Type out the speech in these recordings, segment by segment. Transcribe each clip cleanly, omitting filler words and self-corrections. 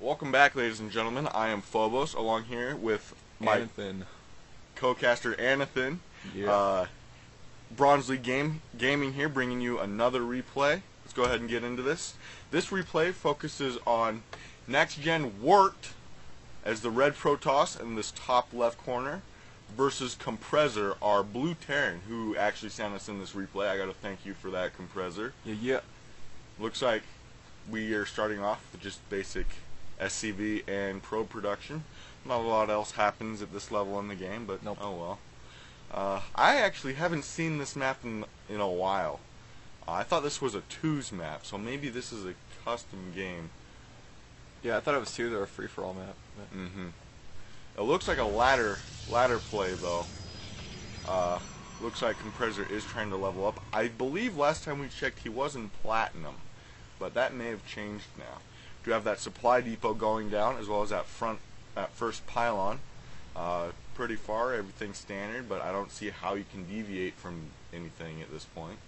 Welcome back, ladies and gentlemen. I am Phobos, along here with my Aanathan. co-caster Aanathan. Yeah. BronzeLeagueGaming here, bringing you another replay. Let's go ahead and get into this. This replay focuses on nGenWorkeD as the red Protoss in this top left corner versus Komprezzor, our blue Terran, who actually sent us in this replay. I got to thank you for that, Komprezzor. Yeah. Looks like we are starting off with just basic SCV and probe production. Not a lot else happens at this level in the game, but nope. Oh well. I actually haven't seen this map in a while. I thought this was a 2s map, so maybe this is a custom game. Yeah, I thought it was 2. They were a free-for-all map. It looks like a ladder play though. Looks like Komprezzor is trying to level up. I believe last time we checked he was in platinum, but that may have changed now. You have that supply depot going down, as well as that first pylon. Pretty far, everything's standard, but I don't see how you can deviate from anything at this point.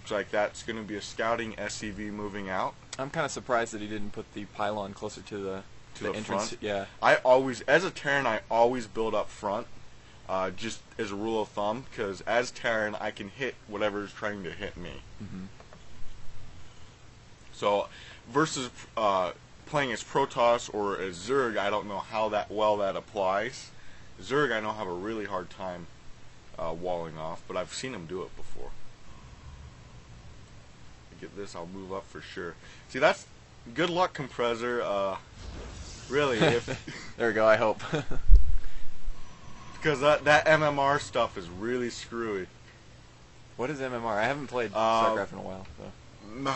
Looks like that's going to be a scouting SCV moving out. I'm kind of surprised that he didn't put the pylon closer to the entrance. Front. Yeah. I always, as a Terran, I always build up front, just as a rule of thumb, because as Terran, I can hit whatever is trying to hit me. So, versus playing as Protoss or as Zerg, I don't know how well that applies. Zerg, I know, have a really hard time walling off, but I've seen him do it before. Get this, I'll move up for sure. See, that's good luck, Komprezzor. Really, if there we go. I hope. because that MMR stuff is really screwy. What is MMR? I haven't played Starcraft in a while. So.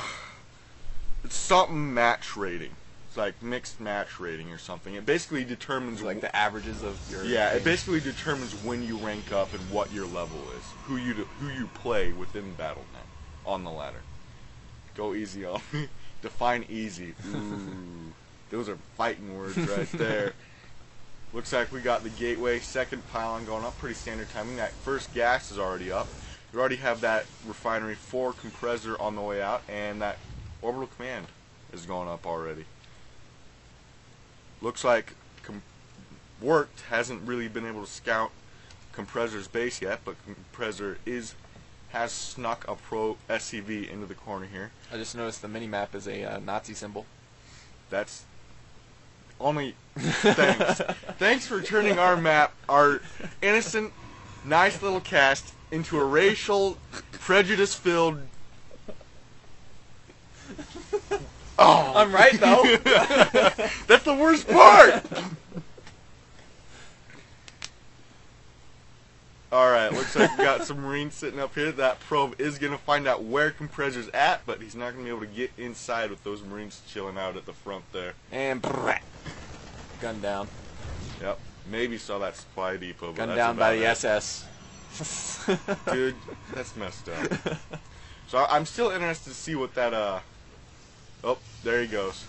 It's something match rating. It's like mixed match rating or something. It basically determines like the averages of your. Yeah, game. It basically determines when you rank up and what your level is, who you play within BattleNet on the ladder. Go easy on me. Define easy. Ooh, those are fighting words right there. Looks like we got the gateway, second pylon going up, pretty standard timing. That first gas is already up. You already have that refinery for Komprezzor on the way out, and that orbital command is going up already. Looks like WorkeD hasn't really been able to scout Komprezzor's base yet, but Komprezzor has snuck a pro SCV into the corner here. I just noticed the mini-map is a Nazi symbol. That's only thanks. Thanks for turning our map, our innocent, nice little cast, into a racial, prejudice-filled... Oh, I'm right, though. That's the worst part! Alright, looks like we got some Marines sitting up here. That probe is going to find out where Komprezzor's at, but he's not going to be able to get inside with those Marines chilling out at the front there. And gun down. Yep, maybe saw that supply depot. But Gun that's down by the it. SS. Dude, that's messed up. So I'm still interested to see what that, oh, there he goes.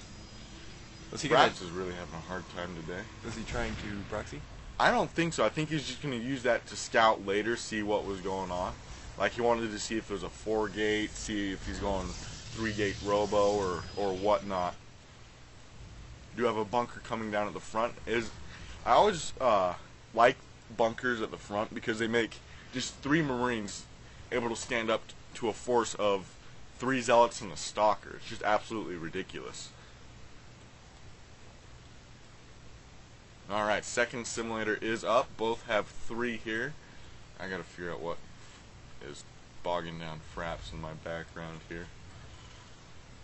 Raps is really having a hard time today. Was he trying to proxy? I don't think so. I think he's just going to use that to scout later, see what was going on. Like he wanted to see if there's a 4-gate, see if he's going 3-gate robo or whatnot. Do have a bunker coming down at the front. I always like bunkers at the front because they make just 3 Marines able to stand up to a force of 3 Zealots and a Stalker. It's just absolutely ridiculous. Alright, second simulator is up. Both have 3 here. I gotta figure out what is bogging down fraps in my background here.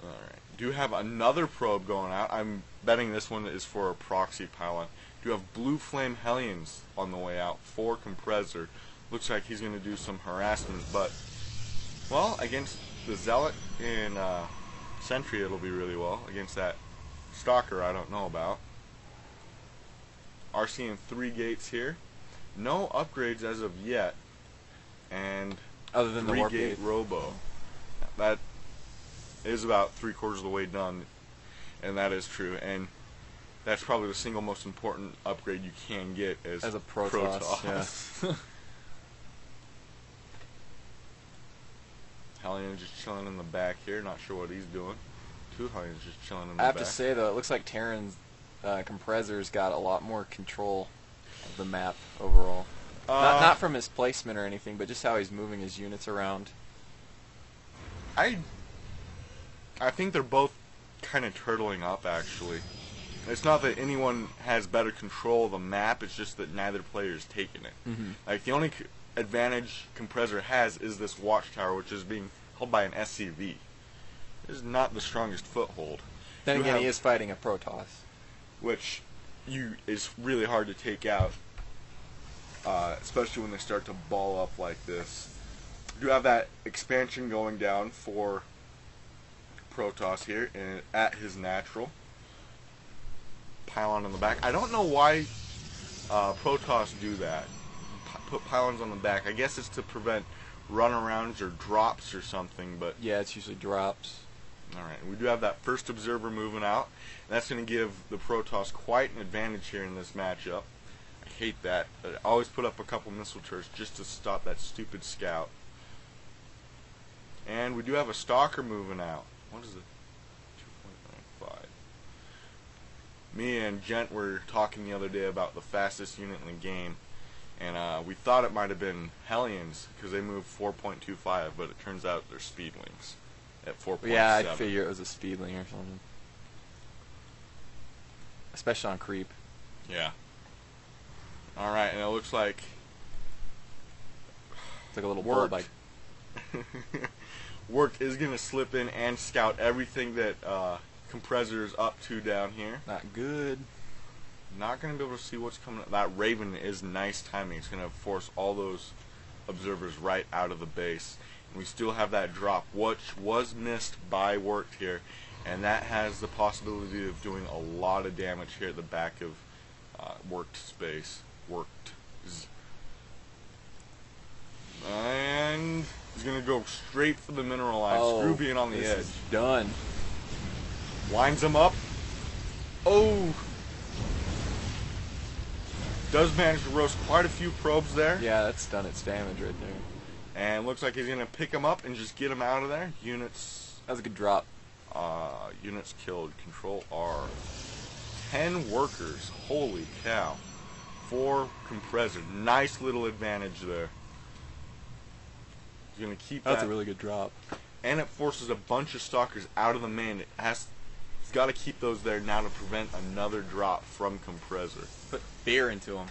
Alright. Do have another probe going out. I'm betting this one is for a proxy pylon. Do have Blue Flame Hellions on the way out for Komprezzor. Looks like he's gonna do some harassment, but well, against the Zealot in Sentry it'll be really well. Against that Stalker I don't know about. Are seeing 3 gates here. No upgrades as of yet. And other than the 3-gate robo. That is about 3/4 of the way done. And that is true. And that's probably the single most important upgrade you can get as a Protoss. Yeah. Hellion just chilling in the back here, not sure what he's doing. 2 Hellions just chilling in the I have back. to say, though, it looks like Terran's Komprezzor's got a lot more control of the map overall. Not from his placement or anything, but just how he's moving his units around. I think they're both kind of turtling up, actually. It's not that anyone has better control of the map, it's just that neither player is taking it. Mm-hmm. Like, the only advantage Komprezzor has is this watchtower, which is being held by an SCV. It is not the strongest foothold. Then again, he is fighting a Protoss. Which is really hard to take out, especially when they start to ball up like this. You have that expansion going down for Protoss here at his natural. Pylon on the back. I don't know why Protoss do that. Put pylons on the back. I guess it's to prevent runarounds or drops or something, but... Yeah, it's usually drops. Alright, we do have that first observer moving out. That's going to give the Protoss quite an advantage here in this matchup. I hate that. I always put up a couple missile turrets just to stop that stupid scout. And we do have a stalker moving out. What is it? 2.95. Me and Gent were talking the other day about the fastest unit in the game. And we thought it might have been Hellions because they move 4.25, but it turns out they're Speedlings at 4.7. Yeah, I'd figure it was a Speedling or something. Especially on creep. Yeah. Alright, and it looks like... It's like a little bullet bike. Work is going to slip in and scout everything that Komprezzor is up to down here. Not good. Not going to be able to see what's coming up. That Raven is nice timing. It's going to force all those observers right out of the base. And we still have that drop, which was missed by Worked here. And that has the possibility of doing a lot of damage here at the back of Worked space. Worked. And he's going to go straight for the mineral line. Screw being on the edge. Is done. Lines him up. Oh! Does manage to roast quite a few probes there. Yeah, that's done its damage right there. And looks like he's going to pick him up and just get him out of there. Units... That was a good drop. Units killed. Control R. 10 workers. Holy cow. 4 Komprezzor. Nice little advantage there. He's going to keep that. That's a really good drop. And it forces a bunch of stalkers out of the main. He's got to keep those there now to prevent another drop from Komprezzor. Put fear into him.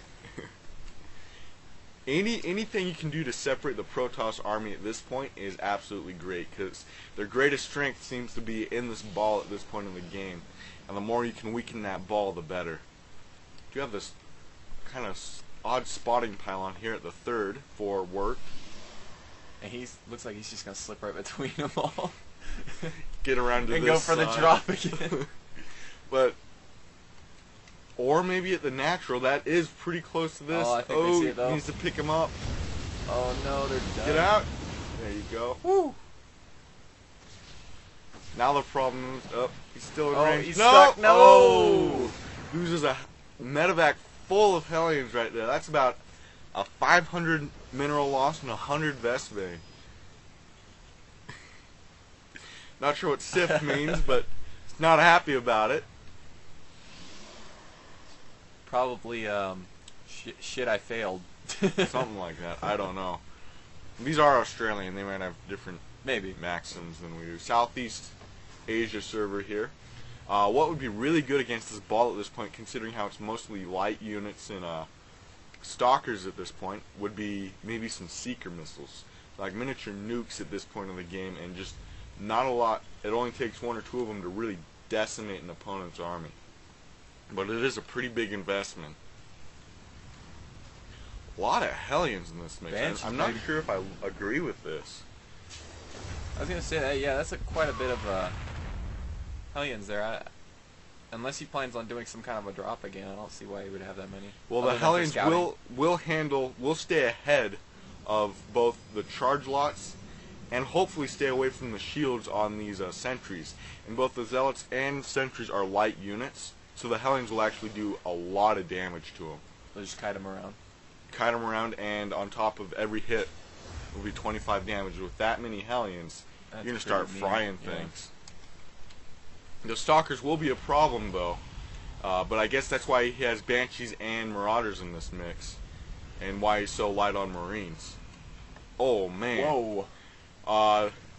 Anything you can do to separate the Protoss army at this point is absolutely great, because their greatest strength seems to be in this ball at this point in the game. And the more you can weaken that ball, the better. You have this kind of odd spotting pylon here at the third for Work. And looks like he's just going to slip right between them all. Get around to and this go for the side. drop again. But... Or maybe at the natural. That is pretty close to this. Oh, I think they see it, though. Needs to pick him up. Oh, no, they're done. Get out. There you go. Woo. Now the problem is... Oh, he's still in range. He's stuck. No! Oh! Loses a medevac full of Hellions right there. That's about a 500 mineral loss and 100 Vespene. Not sure what SIF means, but it's not happy about it. Probably, shit, I failed. Something like that. I don't know. These are Australian. They might have different maxims than we do. Southeast Asia server here. What would be really good against this ball at this point, considering how it's mostly light units and stalkers at this point, would be maybe some seeker missiles. Like miniature nukes at this point of the game, and just not a lot. It only takes 1 or 2 of them to really decimate an opponent's army. But it is a pretty big investment. A lot of Hellions in this mix. I'm not sure if I agree with this. I was going to say that, yeah, that's quite a bit of Hellions there. Unless he plans on doing some kind of a drop again, I don't see why he would have that many. Well, the Hellions will stay ahead of both the charge lots and hopefully stay away from the shields on these sentries. And both the Zealots and sentries are light units. So the Hellions will actually do a lot of damage to them. They'll just kite them around. Kite them around, and on top of every hit will be 25 damage. With that many Hellions, you're going to start frying things. The Stalkers will be a problem, though. But I guess that's why he has Banshees and Marauders in this mix. And why he's so light on Marines. Oh, man. Whoa.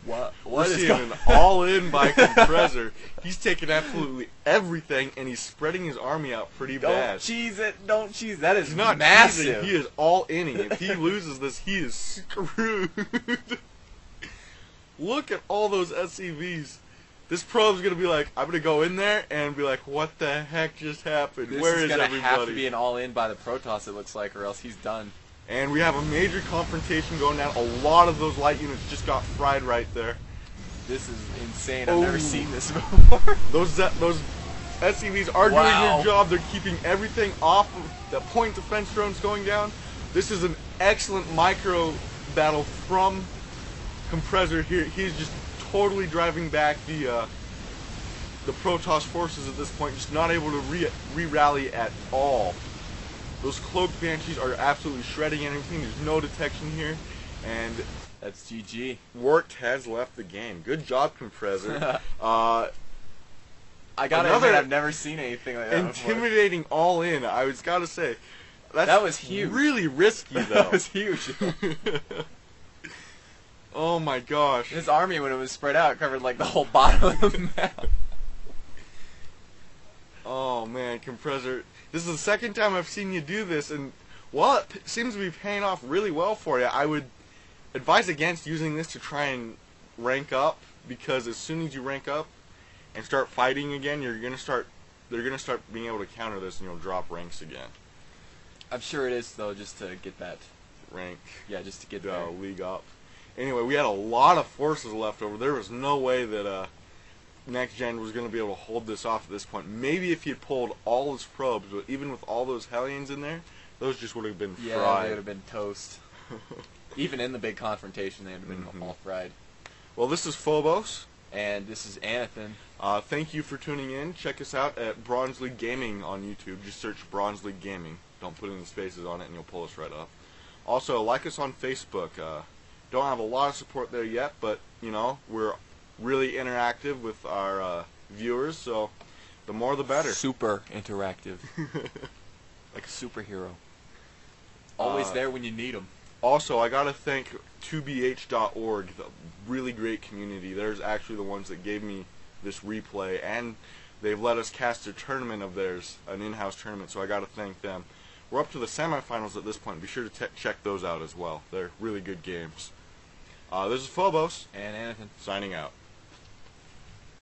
What We're is seeing going an all-in by Komprezzor. He's taking absolutely everything, and he's spreading his army out pretty bad. Don't cheese it. Don't cheese. That is He's not massive. cheesing, he is all-inning. If he loses this, he is screwed. Look at all those SCVs. This probe's going to be like, I'm going to go in there and be like, what the heck just happened? Where is everybody? This is going to have to be an all-in by the Protoss, it looks like, or else he's done. And we have a major confrontation going down. A lot of those light units just got fried right there. This is insane. I've never seen this before. Those SCVs are doing their job. They're keeping everything off of the point defense drones going down. This is an excellent micro battle from Komprezzor here. He's just totally driving back the Protoss forces at this point, just not able to re-rally at all. Those cloaked Banshees are absolutely shredding everything. There's no detection here, and that's GG. Worked has left the game. Good job, Komprezzor. I gotta admit, I've never seen anything like that intimidating before. all in. I was gotta say, that was huge. Really risky though. That was huge. Oh my gosh. His army, when it was spread out, covered like the whole bottom of the map. Oh man, Komprezzor. This is the second time I've seen you do this, and while it seems to be paying off really well for you, I would advise against using this to try and rank up, because as soon as you rank up and start fighting again, they're gonna start being able to counter this, and you'll drop ranks again. I'm sure it is though, just to get that rank. Yeah, just to get the league up. Anyway, we had a lot of forces left over. There was no way that Next Gen was going to be able to hold this off at this point. Maybe if he had pulled all his probes, but even with all those Hellions in there, those just would have been fried. Yeah, they would have been toast. Even in the big confrontation, they would have been all fried. Well, this is Phobos. And this is Aanathan. Thank you for tuning in. Check us out at BronzeLeagueGaming on YouTube. Just search BronzeLeagueGaming. Don't put any spaces on it and you'll pull us right up. Also, like us on Facebook. Don't have a lot of support there yet, but, you know, we're really interactive with our viewers, so the more the better. Super interactive. Like a superhero. Always there when you need them. Also, I gotta thank 2bh.org, the really great community. There's actually the ones that gave me this replay, and they've let us cast a tournament of theirs, an in-house tournament, so I gotta thank them. We're up to the semifinals at this point. Be sure to check those out as well. They're really good games. This is Phobos. And Aanathan. Signing out.